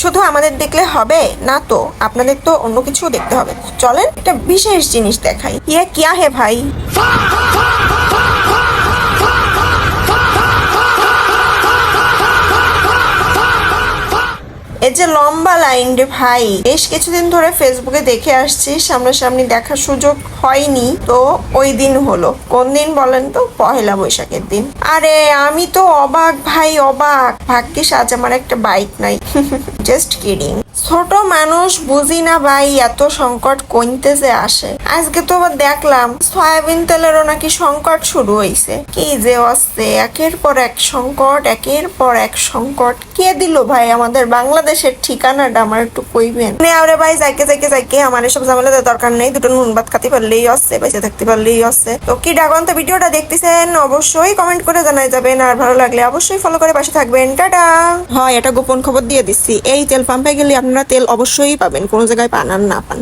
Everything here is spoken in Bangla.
শুধু আমাদের দেখলে হবে না, তো আপনাদের তো অন্য কিছু দেখতে হবে। চলেন একটা বিশেষ জিনিস দেখাই। ইয়ে কিয়া হে ভাই? এই যে লম্বা লাইন রে ভাই, বেশ কিছুদিন ধরে ফেসবুকে দেখে আসছি, সামনাসামনি দেখার সুযোগ হয়নি। তো ওই দিন হলো, কোন দিন বলেন তো? পহেলা বৈশাখের দিন। আরে আমি তো অবাক ভাই, অবাক। ভাগ্যিস আজ আমার একটা বাইক নাই। Just kidding. ছোট মানুষ বুঝি না ভাই, এত সংকট কইতে যে আসে। আজকে তো আবার দেখলাম সয়াবিন তেলেরও নাকি সংকট শুরু হয়েছে। কি যে আসছে, একের পর এক সংকট, একের পর এক সংকট। কে দিল ভাই আমাদের বাংলাদেশের ঠিকানাটা? আমার একটু কইবেন। আরে ভাই যাইকে আমার এসব ঝামেলাতে দরকার নেই। দুটো নুন ভাত খাতে পারলেই আসছে, বেঁচে থাকতে পারলেই আসছে। তো কি ডাকন্ত ভিডিওটা দেখতেছেন অবশ্যই কমেন্ট করে জানাই যাবেন, আর ভালো লাগলে অবশ্যই ফলো করে পাশে থাকবেন। টাটা। হয় এটা গোপন খবর দিয়ে দিচ্ছি, এই তেল পাম্পে গেলে আপনারা তেল অবশ্যই পাবেন, কোনো জায়গায় পান আর না পান।